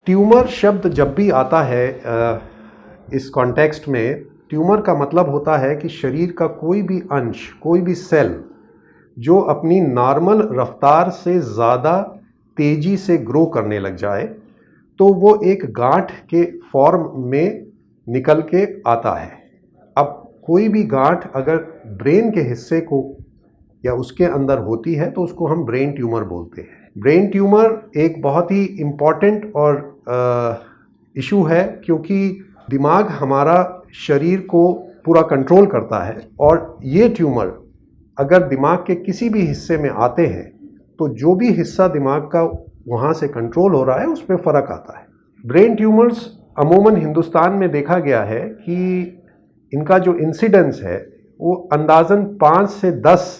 Tumour शब्द जब भी आता है इस कॉन्टेक्स्ट में, ट्यूमर का मतलब होता है कि शरीर का कोई भी अंश, कोई भी सेल जो अपनी नॉर्मल रफ्तार से ज़्यादा तेज़ी से ग्रो करने लग जाए, तो वो एक गांठ के फॉर्म में निकल के आता है। अब कोई भी गांठ अगर ब्रेन के हिस्से को या उसके अंदर होती है तो उसको हम ब्रेन ट्यूमर बोलते हैं। ब्रेन ट्यूमर एक बहुत ही इम्पॉर्टेंट और इशू है, क्योंकि दिमाग हमारा शरीर को पूरा कंट्रोल करता है, और ये ट्यूमर अगर दिमाग के किसी भी हिस्से में आते हैं तो जो भी हिस्सा दिमाग का वहाँ से कंट्रोल हो रहा है उस पर फ़र्क आता है। ब्रेन ट्यूमर्स अमूमन हिंदुस्तान में देखा गया है कि इनका जो इंसिडेंस है वो अंदाज़न 5 से 10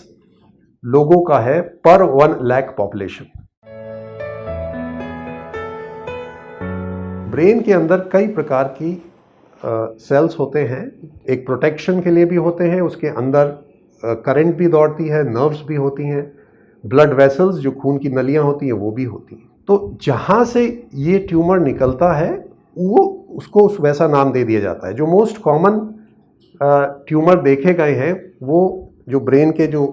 लोगों का है पर 1 लाख पॉपुलेशन। ब्रेन के अंदर कई प्रकार की सेल्स होते हैं। एक प्रोटेक्शन के लिए भी होते हैं, उसके अंदर करंट भी दौड़ती है, नर्व्स भी होती हैं, ब्लड वेसल्स जो खून की नलियां होती हैं वो भी होती हैं। तो जहाँ से ये ट्यूमर निकलता है वो उसको वैसा नाम दे दिया जाता है। जो मोस्ट कॉमन ट्यूमर देखे गए हैं वो जो ब्रेन के जो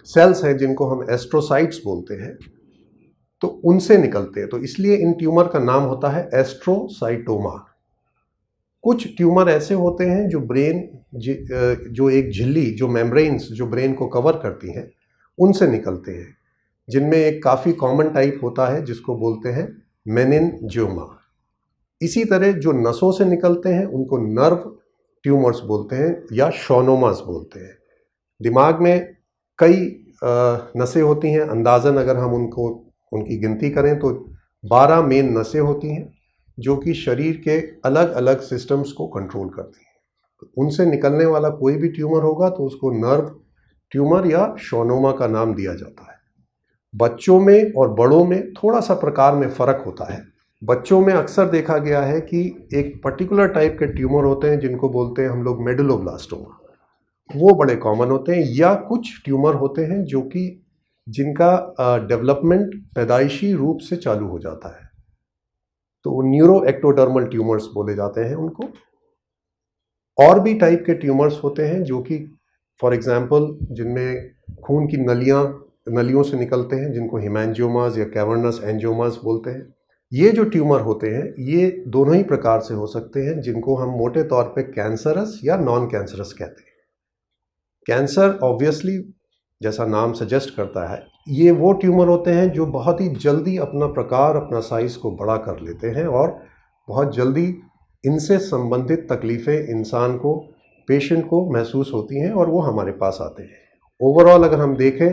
सेल्स हैं जिनको हम एस्ट्रोसाइट्स बोलते हैं, तो उनसे निकलते हैं, तो इसलिए इन ट्यूमर का नाम होता है एस्ट्रोसाइटोमा। कुछ ट्यूमर ऐसे होते हैं जो ब्रेन जो एक झिल्ली, जो मेम्ब्रेन्स जो ब्रेन को कवर करती हैं, उनसे निकलते हैं, जिनमें एक काफ़ी कॉमन टाइप होता है जिसको बोलते हैं मेनिनजियोमा। इसी तरह जो नसों से निकलते हैं उनको नर्व ट्यूमर्स बोलते हैं या शोनोमास बोलते हैं। दिमाग में कई नसें होती हैं, अंदाज़न अगर हम उनकी गिनती करें तो 12 मेन नसें होती हैं जो कि शरीर के अलग अलग सिस्टम्स को कंट्रोल करती हैं। तो उनसे निकलने वाला कोई भी ट्यूमर होगा तो उसको नर्व ट्यूमर या शोनोमा का नाम दिया जाता है। बच्चों में और बड़ों में थोड़ा सा प्रकार में फ़र्क होता है। बच्चों में अक्सर देखा गया है कि एक पर्टिकुलर टाइप के ट्यूमर होते हैं जिनको बोलते हैं हम लोग मेडुलोब्लास्टोमा, वो बड़े कॉमन होते हैं। या कुछ ट्यूमर होते हैं जो कि जिनका डेवलपमेंट पैदाइशी रूप से चालू हो जाता है, तो न्यूरो एक्टोडर्मल ट्यूमर्स बोले जाते हैं उनको। और भी टाइप के ट्यूमर्स होते हैं जो कि फॉर एग्जांपल जिनमें खून की नलियों से निकलते हैं, जिनको हेमेंजियोमास या कैवर्नस एंजियोमास बोलते हैं। ये जो ट्यूमर होते हैं ये दोनों ही प्रकार से हो सकते हैं, जिनको हम मोटे तौर पे कैंसरस या नॉन कैंसरस कहते हैं। कैंसर ऑब्वियसली जैसा नाम सजेस्ट करता है, ये वो ट्यूमर होते हैं जो बहुत ही जल्दी अपना प्रकार, अपना साइज़ को बड़ा कर लेते हैं और बहुत जल्दी इनसे संबंधित तकलीफ़ें इंसान को, पेशेंट को महसूस होती हैं और वो हमारे पास आते हैं। ओवरऑल अगर हम देखें,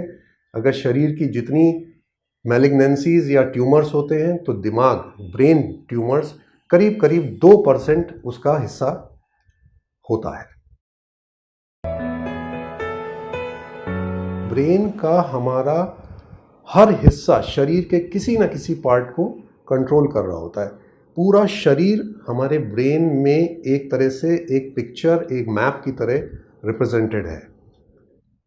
अगर शरीर की जितनी मैलिग्नेंसीज या ट्यूमर्स होते हैं तो दिमाग, ब्रेन ट्यूमर्स करीब करीब 2% उसका हिस्सा होता है। ब्रेन का हमारा हर हिस्सा शरीर के किसी न किसी पार्ट को कंट्रोल कर रहा होता है। पूरा शरीर हमारे ब्रेन में एक तरह से एक पिक्चर, एक मैप की तरह रिप्रेजेंटेड है।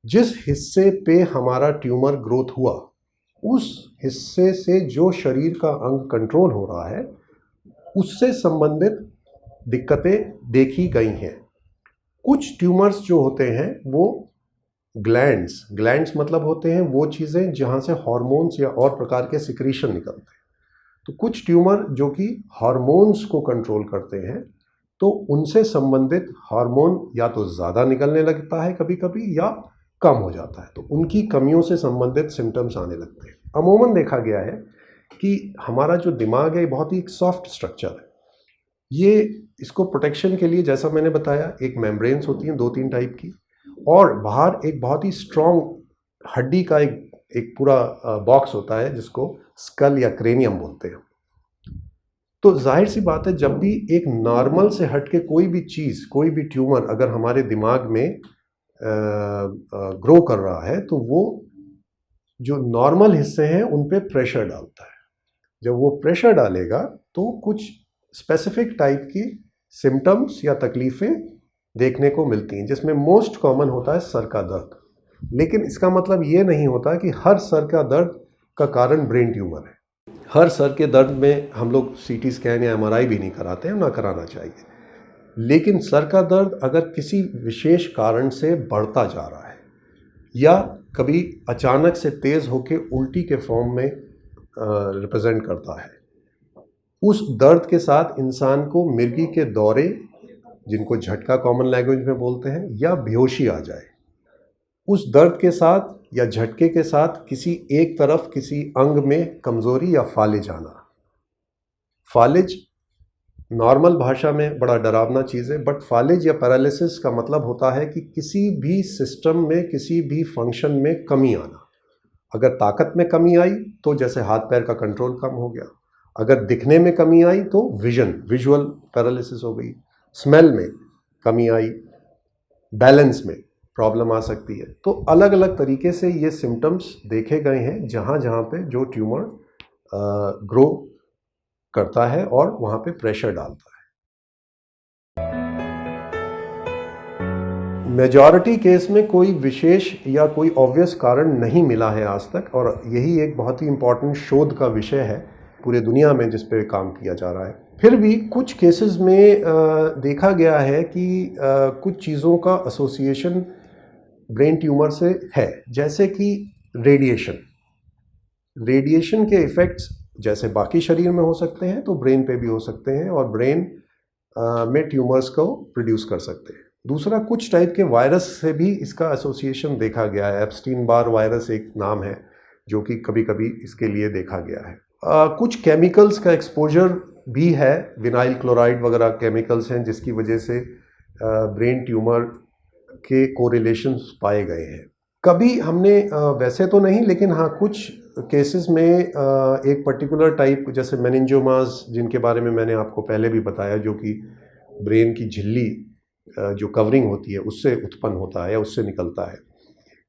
जिस हिस्से पे हमारा ट्यूमर ग्रोथ हुआ, उस हिस्से से जो शरीर का अंग कंट्रोल हो रहा है उससे संबंधित दिक्कतें देखी गई हैं। कुछ ट्यूमर्स जो होते हैं वो ग्लैंड्स मतलब होते हैं वो चीज़ें जहाँ से हार्मोन्स या और प्रकार के सिक्रीशन निकलते हैं। तो कुछ ट्यूमर जो कि हार्मोन्स को कंट्रोल करते हैं, तो उनसे संबंधित हार्मोन या तो ज़्यादा निकलने लगता है कभी कभी या कम हो जाता है, तो उनकी कमियों से संबंधित सिम्टम्स आने लगते हैं। अमूमन देखा गया है कि हमारा जो दिमाग है बहुत ही सॉफ्ट स्ट्रक्चर है। ये इसको प्रोटेक्शन के लिए, जैसा मैंने बताया, एक मेम्ब्रेन्स होती हैं 2-3 टाइप की, और बाहर एक बहुत ही स्ट्रॉन्ग हड्डी का एक पूरा बॉक्स होता है जिसको स्कल या क्रेनियम बोलते हैं। तो जाहिर सी बात है, जब भी एक नॉर्मल से हट के कोई भी चीज़, कोई भी ट्यूमर अगर हमारे दिमाग में ग्रो कर रहा है तो वो जो नॉर्मल हिस्से हैं उन पे प्रेशर डालता है। जब वो प्रेशर डालेगा तो कुछ स्पेसिफिक टाइप की सिम्टम्स या तकलीफ़ें देखने को मिलती हैं, जिसमें मोस्ट कॉमन होता है सर का दर्द। लेकिन इसका मतलब ये नहीं होता कि हर सर का दर्द का कारण ब्रेन ट्यूमर है। हर सर के दर्द में हम लोग सीटी स्कैन या एमआरआई भी नहीं कराते हैं, ना कराना चाहिए। लेकिन सर का दर्द अगर किसी विशेष कारण से बढ़ता जा रहा है या कभी अचानक से तेज़ होकर उल्टी के फॉर्म में रिप्रेजेंट करता है, उस दर्द के साथ इंसान को मिर्गी के दौरे, जिनको झटका कॉमन लैंग्वेज में बोलते हैं, या बेहोशी आ जाए, उस दर्द के साथ या झटके के साथ किसी एक तरफ किसी अंग में कमज़ोरी या फालिज आना। फालिज नॉर्मल भाषा में बड़ा डरावना चीज़ है, बट फालिज या पैरालिसिस का मतलब होता है कि किसी भी सिस्टम में, किसी भी फंक्शन में कमी आना। अगर ताकत में कमी आई तो जैसे हाथ पैर का कंट्रोल कम हो गया, अगर दिखने में कमी आई तो विजुअल पैरालिसिस हो गई, स्मेल में कमी आई, बैलेंस में प्रॉब्लम आ सकती है। तो अलग अलग तरीके से ये सिम्टम्स देखे गए हैं जहाँ जहाँ पे जो ट्यूमर ग्रो करता है और वहाँ पे प्रेशर डालता है। मेजॉरिटी केस में कोई विशेष या कोई ऑब्वियस कारण नहीं मिला है आज तक, और यही एक बहुत ही इम्पॉर्टेंट शोध का विषय है पूरे दुनिया में जिस पे काम किया जा रहा है। फिर भी कुछ केसेस में देखा गया है कि कुछ चीज़ों का एसोसिएशन ब्रेन ट्यूमर से है, जैसे कि रेडिएशन के इफ़ेक्ट्स जैसे बाकी शरीर में हो सकते हैं तो ब्रेन पे भी हो सकते हैं और ब्रेन में ट्यूमर्स को प्रोड्यूस कर सकते हैं। दूसरा, कुछ टाइप के वायरस से भी इसका एसोसिएशन देखा गया है। एप्स्टीन बार वायरस एक नाम है जो कि कभी कभी इसके लिए देखा गया है। कुछ केमिकल्स का एक्सपोजर भी है, विनाइल क्लोराइड वगैरह केमिकल्स हैं जिसकी वजह से ब्रेन ट्यूमर के कोरिलेशंस पाए गए हैं। कभी हमने वैसे तो नहीं, लेकिन हाँ कुछ केसेस में एक पर्टिकुलर टाइप जैसे मेनिंजोमास, जिनके बारे में मैंने आपको पहले भी बताया, जो कि ब्रेन की झिल्ली जो कवरिंग होती है उससे उत्पन्न होता है या उससे निकलता है,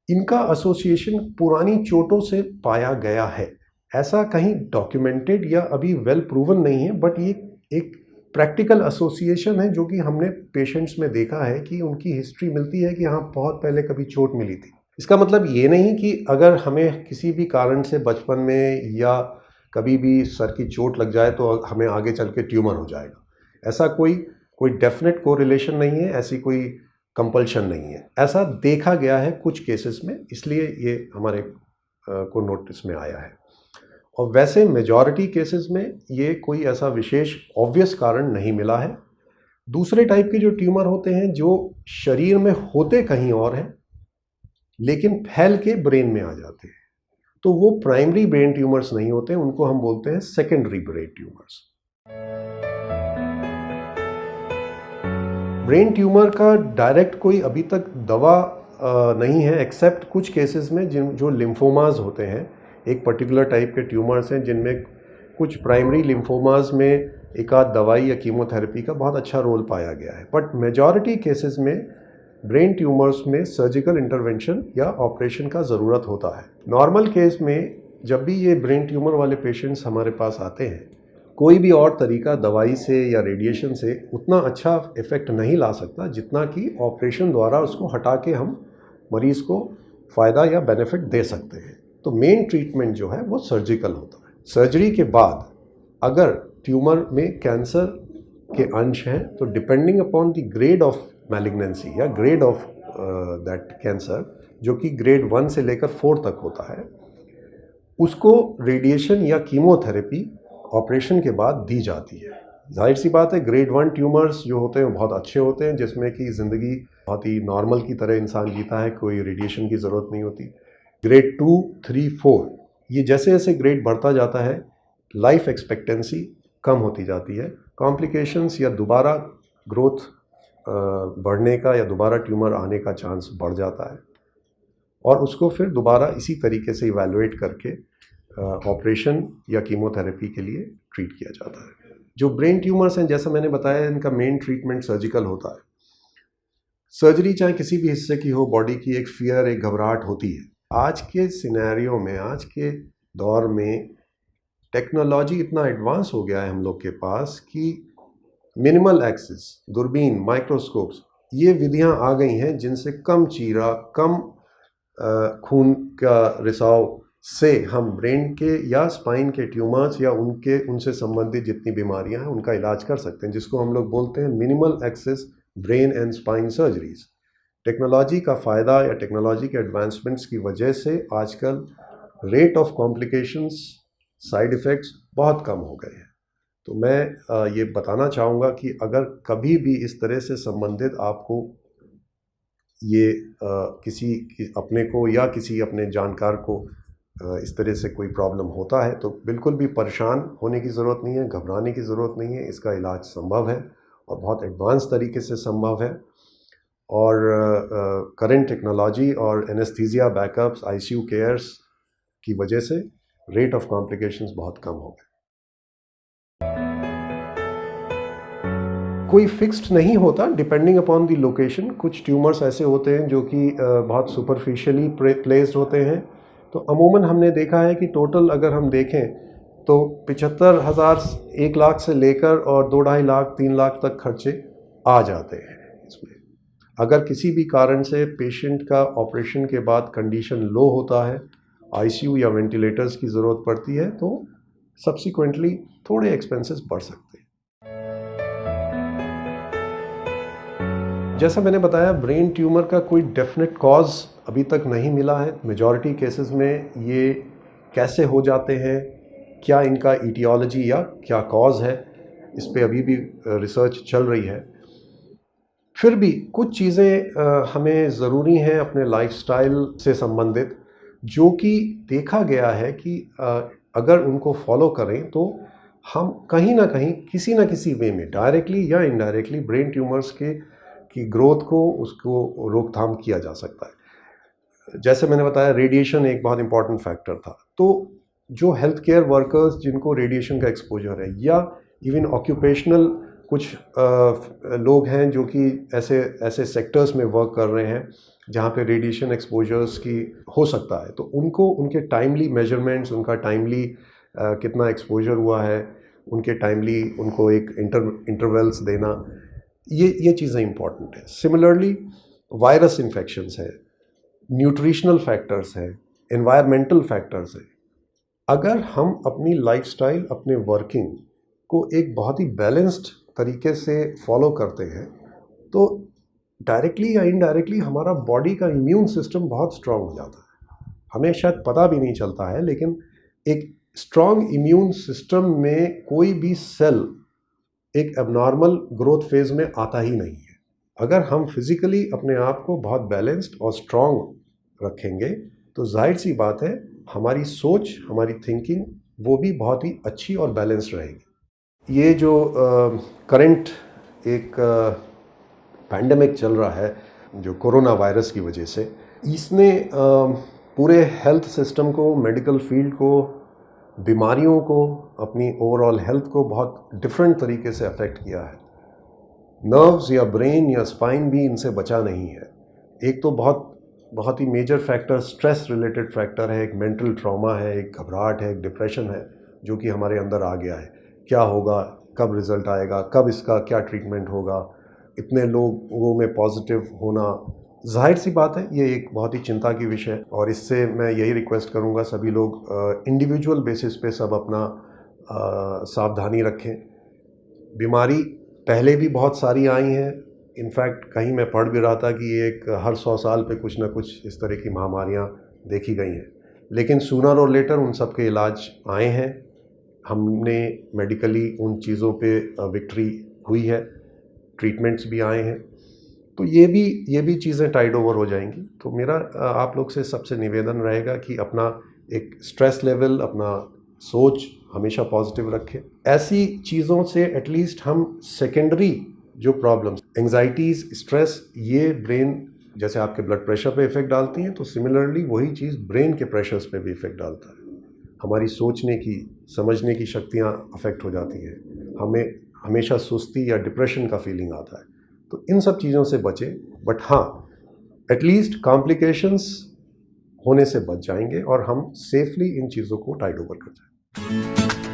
इनका एसोसिएशन पुरानी चोटों से पाया गया है। ऐसा कहीं डॉक्यूमेंटेड या अभी वेल प्रूवन नहीं है, बट ये एक प्रैक्टिकल एसोसिएशन है जो कि हमने पेशेंट्स में देखा है कि उनकी हिस्ट्री मिलती है कि हाँ बहुत पहले कभी चोट मिली थी। इसका मतलब ये नहीं कि अगर हमें किसी भी कारण से बचपन में या कभी भी सर की चोट लग जाए तो हमें आगे चल के ट्यूमर हो जाएगा। ऐसा कोई डेफिनेट कोरिलेशन नहीं है, ऐसी कोई कंपल्शन नहीं है। ऐसा देखा गया है कुछ केसेस में, इसलिए ये हमारे को नोटिस में आया है। और वैसे मेजॉरिटी केसेस में ये कोई ऐसा विशेष ऑब्वियस कारण नहीं मिला है। दूसरे टाइप के जो ट्यूमर होते हैं जो शरीर में होते कहीं और हैं लेकिन फैल के ब्रेन में आ जाते हैं, तो वो प्राइमरी ब्रेन ट्यूमर्स नहीं होते, उनको हम बोलते हैं secondary brain tumours. Brain tumour का डायरेक्ट कोई अभी तक दवा नहीं है, एक्सेप्ट कुछ केसेस में जो लिम्फोमास होते हैं, एक पर्टिकुलर टाइप के ट्यूमर्स हैं जिनमें कुछ प्राइमरी लिम्फोमास में एक आध दवाई या कीमोथेरेपी का बहुत अच्छा रोल पाया गया है। बट मेजॉरिटी केसेस में ब्रेन ट्यूमर्स में सर्जिकल इंटरवेंशन या ऑपरेशन का ज़रूरत होता है। नॉर्मल केस में जब भी ये ब्रेन ट्यूमर वाले पेशेंट्स हमारे पास आते हैं, कोई भी और तरीका दवाई से या रेडिएशन से उतना अच्छा इफ़ेक्ट नहीं ला सकता जितना कि ऑपरेशन द्वारा उसको हटा के हम मरीज़ को फ़ायदा या बेनिफिट दे सकते हैं। तो मेन ट्रीटमेंट जो है वो सर्जिकल होता है। सर्जरी के बाद अगर ट्यूमर में कैंसर के अंश हैं तो depending upon the grade of malignancy या ग्रेड ऑफ दैट कैंसर, जो कि ग्रेड 1 से लेकर 4 तक होता है, उसको रेडिएशन या कीमोथेरेपी ऑपरेशन के बाद दी जाती है। जाहिर सी बात है, ग्रेड 1 ट्यूमर्स जो होते हैं बहुत अच्छे होते हैं, जिसमें कि ज़िंदगी बहुत ही नॉर्मल की तरह इंसान जीता है, कोई रेडिएशन की ज़रूरत नहीं होती। ग्रेड 2, 3, 4 ये जैसे जैसे ग्रेड बढ़ता जाता है लाइफ एक्सपेक्टेंसी कम होती जाती है, कॉम्प्लिकेशंस या दोबारा ग्रोथ बढ़ने का या दोबारा ट्यूमर आने का चांस बढ़ जाता है, और उसको फिर दोबारा इसी तरीके से इवैल्यूएट करके ऑपरेशन या कीमोथेरेपी के लिए ट्रीट किया जाता है। जो ब्रेन ट्यूमर्स हैं, जैसा मैंने बताया, इनका मेन ट्रीटमेंट सर्जिकल होता है। सर्जरी चाहे किसी भी हिस्से की हो बॉडी की, एक फियर, एक घबराहट होती है। आज के सिनेरियो में, आज के दौर में टेक्नोलॉजी इतना एडवांस हो गया है हम लोग के पास कि मिनिमल एक्सिस, दूरबीन, माइक्रोस्कोप्स, ये विधियां आ गई हैं जिनसे कम चीरा, कम खून का रिसाव से हम ब्रेन के या स्पाइन के ट्यूमर्स या उनसे संबंधित जितनी बीमारियां हैं उनका इलाज कर सकते हैं, जिसको हम लोग बोलते हैं minimal access brain and spine surgeries. Technology का फ़ायदा या टेक्नोलॉजी के एडवांसमेंट्स की वजह से आजकल rate of complications, side effects बहुत कम हो गए हैं। तो मैं ये बताना चाहूँगा कि अगर कभी भी इस तरह से संबंधित आपको ये अपने को या किसी अपने जानकार को इस तरह से कोई प्रॉब्लम होता है तो बिल्कुल भी परेशान होने की ज़रूरत नहीं है, घबराने की ज़रूरत नहीं है। इसका इलाज संभव है और बहुत एडवांस तरीके से संभव है। और करंट टेक्नोलॉजी और एनेस्थीसिया बैकअप्स, आईसीयू केयर्स की वजह से रेट ऑफ कॉम्प्लिकेशंस बहुत कम हो गए। कोई फिक्स्ड नहीं होता, डिपेंडिंग अपॉन द लोकेशन। कुछ ट्यूमर्स ऐसे होते हैं जो कि बहुत सुपरफिशियली प्लेस्ड होते हैं। तो अमूमन हमने देखा है कि टोटल अगर हम देखें तो 75,000 1 लाख से लेकर और 2-2.5 लाख 3 लाख तक खर्चे आ जाते हैं इसमें। अगर किसी भी कारण से पेशेंट का ऑपरेशन के बाद कंडीशन लो होता है, आईसीयू या वेंटिलेटर्स की ज़रूरत पड़ती है, तो सब्सिक्वेंटली थोड़े एक्सपेंसेस बढ़ सकते हैं। जैसा मैंने बताया, ब्रेन ट्यूमर का कोई डेफिनेट कॉज अभी तक नहीं मिला है। मेजॉरिटी केसेस में ये कैसे हो जाते हैं, क्या इनका ईटियोलॉजी या क्या कॉज है, इस पे अभी भी रिसर्च चल रही है। फिर भी कुछ चीज़ें हमें ज़रूरी हैं अपने लाइफस्टाइल से संबंधित, जो कि देखा गया है कि अगर उनको फॉलो करें तो हम कहीं ना कहीं किसी न किसी वे में डायरेक्टली या इनडायरेक्टली ब्रेन ट्यूमर्स की ग्रोथ को उसको रोकथाम किया जा सकता है। जैसे मैंने बताया, रेडिएशन एक बहुत इंपॉर्टेंट फैक्टर था। तो जो हेल्थ केयर वर्कर्स जिनको रेडिएशन का एक्सपोजर है, या इवन ऑक्यूपेशनल कुछ लोग हैं जो कि ऐसे सेक्टर्स में वर्क कर रहे हैं जहाँ पे रेडिएशन एक्सपोजर्स की हो सकता है, तो उनको उनके टाइमली मेजरमेंट्स, उनका टाइमली कितना एक्सपोजर हुआ है, उनके टाइमली उनको एक इंटरवल्स देना, ये चीज़ें इंपॉर्टेंट है। सिमिलरली वायरस इन्फेक्शंस है, न्यूट्रिशनल फैक्टर्स है, एनवायरमेंटल फैक्टर्स है। अगर हम अपनी लाइफस्टाइल, अपने वर्किंग को एक बहुत ही बैलेंस्ड तरीके से फॉलो करते हैं तो डायरेक्टली या इनडायरेक्टली हमारा बॉडी का इम्यून सिस्टम बहुत स्ट्रांग हो जाता है। हमें शायद पता भी नहीं चलता है, लेकिन एक स्ट्रांग इम्यून सिस्टम में कोई भी सेल एक एबनॉर्मल ग्रोथ फेज में आता ही नहीं है। अगर हम फिजिकली अपने आप को बहुत बैलेंस्ड और स्ट्रांग रखेंगे तो जाहिर सी बात है हमारी सोच, हमारी थिंकिंग वो भी बहुत ही अच्छी और बैलेंस्ड रहेगी। ये जो करंट एक पैंडेमिक चल रहा है जो कोरोना वायरस की वजह से, इसने पूरे हेल्थ सिस्टम को, मेडिकल फील्ड को, बीमारियों को, अपनी ओवरऑल हेल्थ को बहुत डिफरेंट तरीके से अफेक्ट किया है। नर्व्स या ब्रेन या स्पाइन भी इनसे बचा नहीं है। एक तो बहुत ही major factor stress related factor है, एक मेंटल ट्रॉमा है, एक घबराहट है, एक डिप्रेशन है जो कि हमारे अंदर आ गया है। क्या होगा, कब रिज़ल्ट आएगा, कब इसका क्या ट्रीटमेंट होगा, इतने लोगों में पॉजिटिव होना, जाहिर सी बात है ये एक बहुत ही चिंता की विषय है। और इससे मैं यही रिक्वेस्ट करूँगा सभी लोग इंडिविजुअल बेसिस पे सब अपना सावधानी रखें। बीमारी पहले भी बहुत सारी आई हैं। इनफैक्ट कहीं मैं पढ़ भी रहा था कि एक हर 100 साल पे कुछ ना कुछ इस तरह की महामारियाँ देखी गई हैं, लेकिन सूनर और लेटर उन सब के इलाज आए हैं। हमने मेडिकली उन चीज़ों पे विक्ट्री हुई है, ट्रीटमेंट्स भी आए हैं, तो ये भी चीज़ें टाइड ओवर हो जाएंगी। तो मेरा आप लोग से सबसे निवेदन रहेगा कि अपना एक स्ट्रेस लेवल, अपना सोच हमेशा पॉजिटिव रखें। ऐसी चीज़ों से एटलीस्ट हम सेकेंडरी जो प्रॉब्लम्स, एंग्जाइटीज़, स्ट्रेस, ये ब्रेन जैसे आपके ब्लड प्रेशर पे इफ़ेक्ट डालती हैं, तो सिमिलरली वही चीज़ ब्रेन के प्रेशर्स पे भी इफ़ेक्ट डालता है। हमारी सोचने की, समझने की शक्तियाँ अफेक्ट हो जाती हैं, हमें हमेशा सुस्ती या डिप्रेशन का फीलिंग आता है। तो इन सब चीज़ों से बचें, बट हाँ, एटलीस्ट कॉम्प्लिकेशंस होने से बच जाएंगे और हम सेफली इन चीज़ों को टाइड ओवर कर जाएंगे।